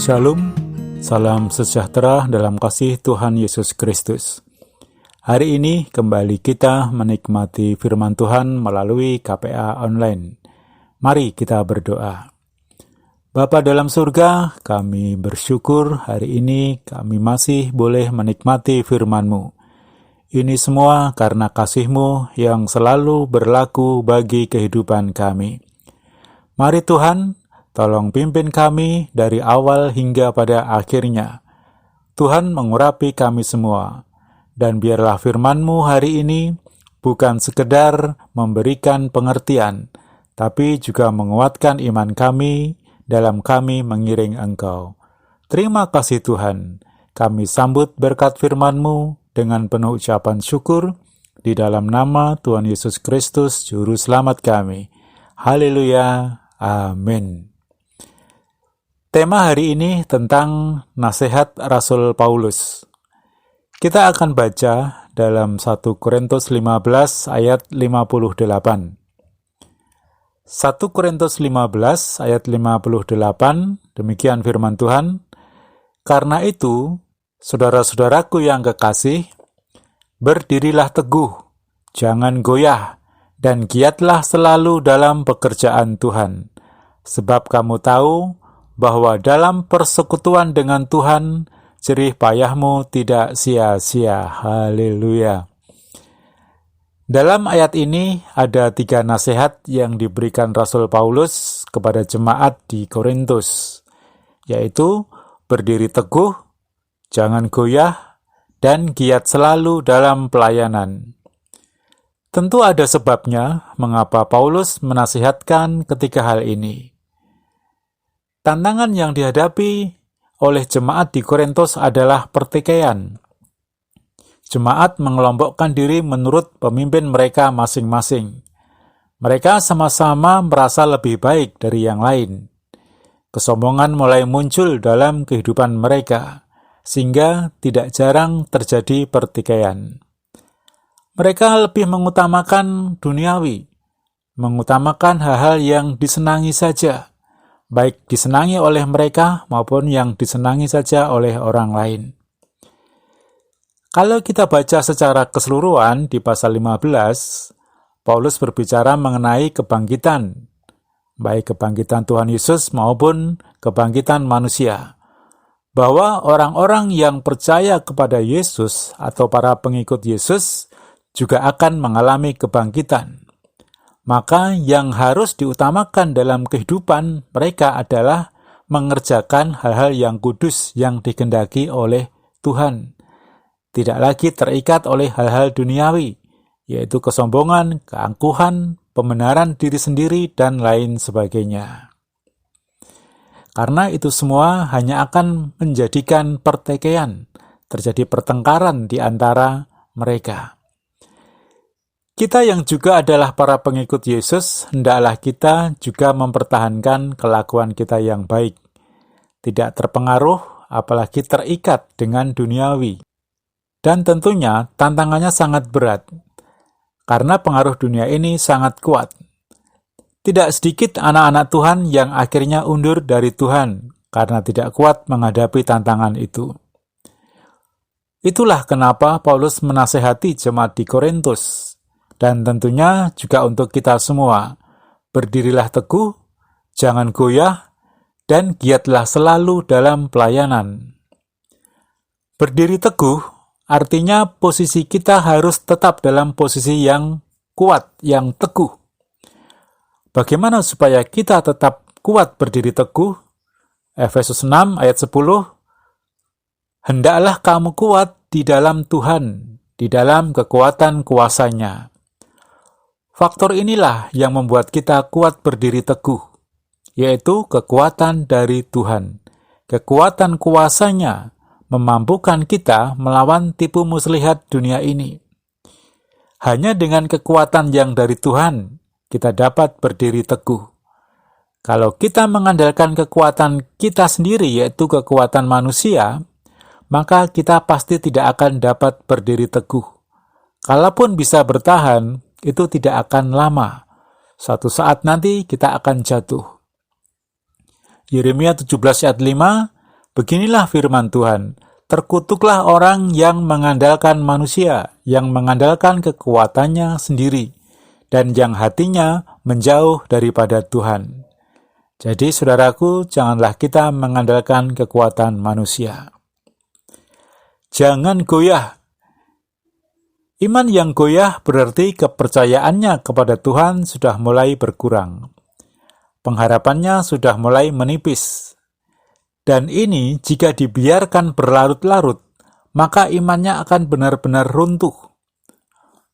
Shalom, salam sejahtera dalam kasih Tuhan Yesus Kristus. Hari ini kembali kita menikmati firman Tuhan melalui KPA Online. Mari kita berdoa. Bapa dalam surga, kami bersyukur hari ini kami masih boleh menikmati firman-Mu. Ini semua karena kasih-Mu yang selalu berlaku bagi kehidupan kami. Mari Tuhan, tolong pimpin kami dari awal hingga pada akhirnya. Tuhan mengurapi kami semua. Dan biarlah firman-Mu hari ini bukan sekedar memberikan pengertian, tapi juga menguatkan iman kami dalam kami mengiring Engkau. Terima kasih Tuhan. Kami sambut berkat firman-Mu dengan penuh ucapan syukur di dalam nama Tuhan Yesus Kristus, Juru Selamat kami. Haleluya. Amin. Tema hari ini tentang nasihat Rasul Paulus. Kita akan baca dalam 1 Korintus 15 ayat 58. 1 Korintus 15 ayat 58, demikian firman Tuhan. Karena itu, saudara-saudaraku yang kekasih, berdirilah teguh, jangan goyah, dan giatlah selalu dalam pekerjaan Tuhan. Sebab kamu tahu bahwa dalam persekutuan dengan Tuhan, jerih payahmu tidak sia-sia. Haleluya. Dalam ayat ini ada 3 nasihat yang diberikan Rasul Paulus kepada jemaat di Korintus, yaitu berdiri teguh, jangan goyah, dan giat selalu dalam pelayanan. Tentu ada sebabnya mengapa Paulus menasihatkan ketiga hal ini. Tantangan yang dihadapi oleh jemaat di Korintus adalah pertikaian. Jemaat mengelompokkan diri menurut pemimpin mereka masing-masing. Mereka sama-sama merasa lebih baik dari yang lain. Kesombongan mulai muncul dalam kehidupan mereka, sehingga tidak jarang terjadi pertikaian. Mereka lebih mengutamakan duniawi, mengutamakan hal-hal yang disenangi saja, baik disenangi oleh mereka maupun yang disenangi saja oleh orang lain. Kalau kita baca secara keseluruhan di pasal 15, Paulus berbicara mengenai kebangkitan, baik kebangkitan Tuhan Yesus maupun kebangkitan manusia. Bahwa orang-orang yang percaya kepada Yesus atau para pengikut Yesus juga akan mengalami kebangkitan. Maka yang harus diutamakan dalam kehidupan mereka adalah mengerjakan hal-hal yang kudus yang dikehendaki oleh Tuhan. Tidak lagi terikat oleh hal-hal duniawi, yaitu kesombongan, keangkuhan, pembenaran diri sendiri, dan lain sebagainya. Karena itu semua hanya akan menjadikan pertikaian, terjadi pertengkaran di antara mereka. Kita yang juga adalah para pengikut Yesus, hendaklah kita juga mempertahankan kelakuan kita yang baik. Tidak terpengaruh, apalagi terikat dengan duniawi. Dan tentunya tantangannya sangat berat, karena pengaruh dunia ini sangat kuat. Tidak sedikit anak-anak Tuhan yang akhirnya undur dari Tuhan, karena tidak kuat menghadapi tantangan itu. Itulah kenapa Paulus menasehati jemaat di Korintus. Dan tentunya juga untuk kita semua, berdirilah teguh, jangan goyah, dan giatlah selalu dalam pelayanan. Berdiri teguh artinya posisi kita harus tetap dalam posisi yang kuat, yang teguh. Bagaimana supaya kita tetap kuat berdiri teguh? Efesus 6 ayat 10, hendaklah kamu kuat di dalam Tuhan, di dalam kekuatan kuasa-Nya. Faktor inilah yang membuat kita kuat berdiri teguh, yaitu kekuatan dari Tuhan. Kekuatan kuasa-Nya memampukan kita melawan tipu muslihat dunia ini. Hanya dengan kekuatan yang dari Tuhan, kita dapat berdiri teguh. Kalau kita mengandalkan kekuatan kita sendiri, yaitu kekuatan manusia, maka kita pasti tidak akan dapat berdiri teguh. Kalaupun bisa bertahan, itu tidak akan lama. Suatu saat nanti kita akan jatuh. Yeremia 17 ayat 5, Beginilah firman Tuhan, terkutuklah orang yang mengandalkan manusia, yang mengandalkan kekuatannya sendiri, dan yang hatinya menjauh daripada Tuhan. Jadi saudaraku, janganlah kita mengandalkan kekuatan manusia. Jangan goyah. Iman yang goyah berarti kepercayaannya kepada Tuhan sudah mulai berkurang. Pengharapannya sudah mulai menipis. Dan ini jika dibiarkan berlarut-larut, maka imannya akan benar-benar runtuh.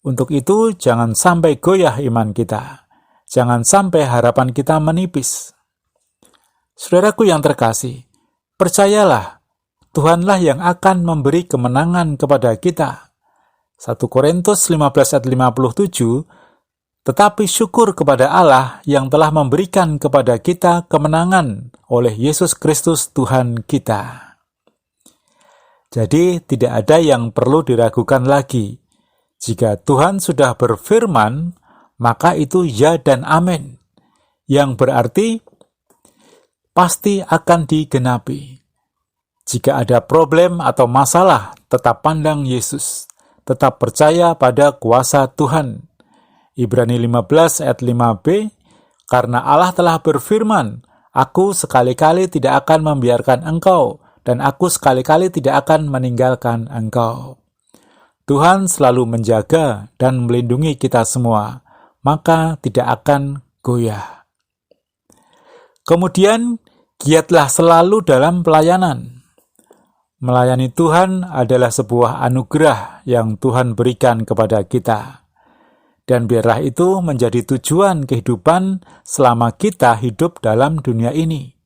Untuk itu, jangan sampai goyah iman kita. Jangan sampai harapan kita menipis. Saudaraku yang terkasih, percayalah, Tuhanlah yang akan memberi kemenangan kepada kita. 1 Korintus 15 ayat 57, tetapi syukur kepada Allah yang telah memberikan kepada kita kemenangan oleh Yesus Kristus Tuhan kita. Jadi tidak ada yang perlu diragukan lagi. Jika Tuhan sudah berfirman, maka itu ya dan amin. Yang berarti pasti akan digenapi. Jika ada problem atau masalah, tetap pandang Yesus. Tetap percaya pada kuasa Tuhan. Ibrani 15 ayat 5b, karena Allah telah berfirman, aku sekali-kali tidak akan membiarkan engkau, dan aku sekali-kali tidak akan meninggalkan engkau. Tuhan selalu menjaga dan melindungi kita semua, maka tidak akan goyah. Kemudian, giatlah selalu dalam pelayanan. Melayani Tuhan adalah sebuah anugerah yang Tuhan berikan kepada kita. Dan biarlah itu menjadi tujuan kehidupan selama kita hidup dalam dunia ini.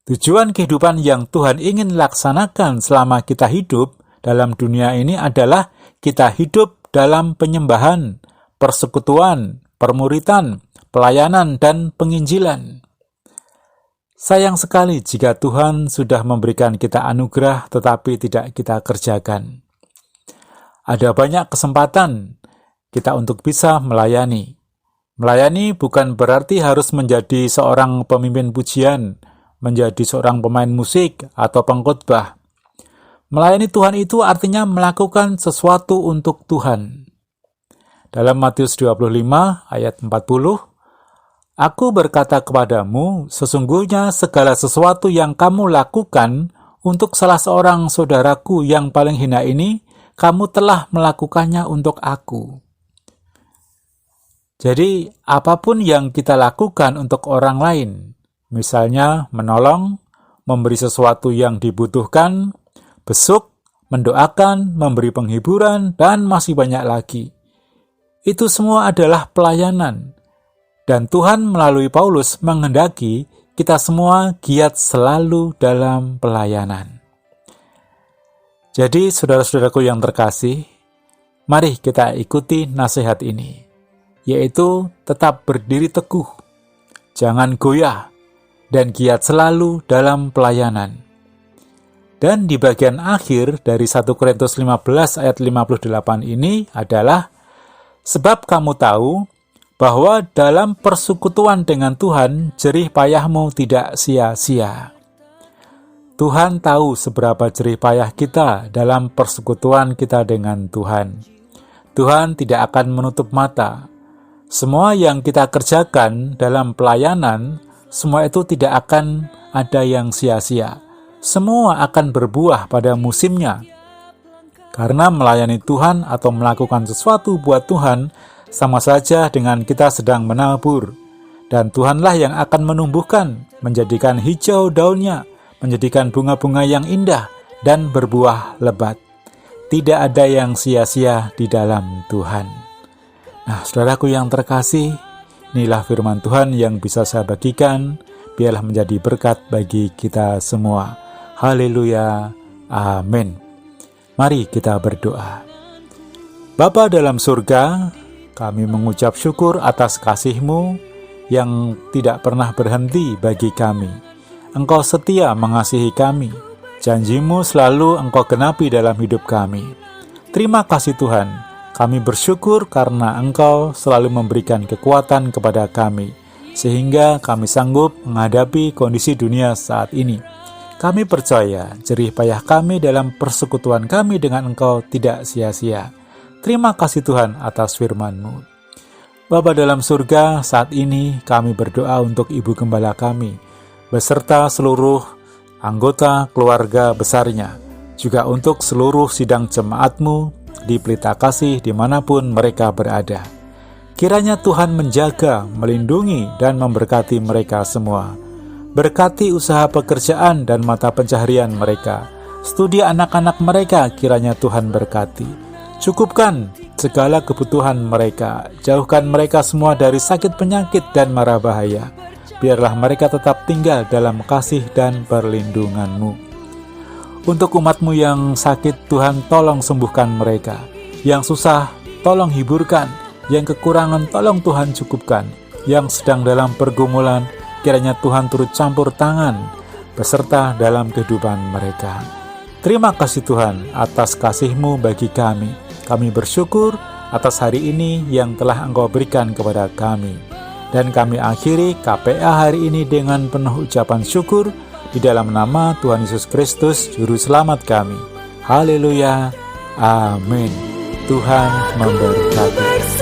Tujuan kehidupan yang Tuhan ingin laksanakan selama kita hidup dalam dunia ini adalah kita hidup dalam penyembahan, persekutuan, permuritan, pelayanan, dan penginjilan. Sayang sekali jika Tuhan sudah memberikan kita anugerah tetapi tidak kita kerjakan. Ada banyak kesempatan kita untuk bisa melayani. Melayani bukan berarti harus menjadi seorang pemimpin pujian, menjadi seorang pemain musik atau pengkhotbah. Melayani Tuhan itu artinya melakukan sesuatu untuk Tuhan. Dalam Matius 25 ayat 40, aku berkata kepadamu, sesungguhnya segala sesuatu yang kamu lakukan untuk salah seorang saudaraku yang paling hina ini, kamu telah melakukannya untuk aku. Jadi, apapun yang kita lakukan untuk orang lain, misalnya menolong, memberi sesuatu yang dibutuhkan, besuk, mendoakan, memberi penghiburan, dan masih banyak lagi. Itu semua adalah pelayanan. Dan Tuhan melalui Paulus menghendaki kita semua giat selalu dalam pelayanan. Jadi, saudara-saudaraku yang terkasih, mari kita ikuti nasihat ini, yaitu tetap berdiri teguh, jangan goyah, dan giat selalu dalam pelayanan. Dan di bagian akhir dari 1 Korintus 15 ayat 58 ini adalah, sebab kamu tahu bahwa dalam persekutuan dengan Tuhan, jerih payahmu tidak sia-sia. Tuhan tahu seberapa jerih payah kita dalam persekutuan kita dengan Tuhan. Tuhan tidak akan menutup mata. Semua yang kita kerjakan dalam pelayanan, semua itu tidak akan ada yang sia-sia. Semua akan berbuah pada musimnya. Karena melayani Tuhan atau melakukan sesuatu buat Tuhan, sama saja dengan kita sedang menabur. Dan Tuhanlah yang akan menumbuhkan, menjadikan hijau daunnya, menjadikan bunga-bunga yang indah, dan berbuah lebat. Tidak ada yang sia-sia di dalam Tuhan. Nah, saudaraku yang terkasih, inilah firman Tuhan yang bisa saya bagikan, biarlah menjadi berkat bagi kita semua. Haleluya, amin. Mari kita berdoa. Bapa dalam surga, kami mengucap syukur atas kasih-Mu yang tidak pernah berhenti bagi kami. Engkau setia mengasihi kami, janji-Mu selalu Engkau genapi dalam hidup kami. Terima kasih Tuhan. Kami bersyukur karena Engkau selalu memberikan kekuatan kepada kami, sehingga kami sanggup menghadapi kondisi dunia saat ini. Kami percaya jerih payah kami dalam persekutuan kami dengan Engkau tidak sia-sia. Terima kasih Tuhan atas firman-Mu. Bapa dalam surga, saat ini kami berdoa untuk Ibu Gembala kami, beserta seluruh anggota keluarga besarnya, juga untuk seluruh sidang jemaat-Mu di Pelita Kasih dimanapun mereka berada. Kiranya Tuhan menjaga, melindungi, dan memberkati mereka semua. Berkati usaha pekerjaan dan mata pencaharian mereka. Studi anak-anak mereka kiranya Tuhan berkati. Cukupkan segala kebutuhan mereka. Jauhkan mereka semua dari sakit penyakit dan mara bahaya. Biarlah mereka tetap tinggal dalam kasih dan perlindungan-Mu. Untuk umat-Mu yang sakit, Tuhan tolong sembuhkan mereka. Yang susah, tolong hiburkan. Yang kekurangan, tolong Tuhan cukupkan. Yang sedang dalam pergumulan, kiranya Tuhan turut campur tangan beserta dalam kehidupan mereka. Terima kasih Tuhan atas kasih-Mu bagi kami. Kami bersyukur atas hari ini yang telah Engkau berikan kepada kami. Dan kami akhiri KPA hari ini dengan penuh ucapan syukur di dalam nama Tuhan Yesus Kristus, Juru Selamat kami. Haleluya. Amin. Tuhan memberkati.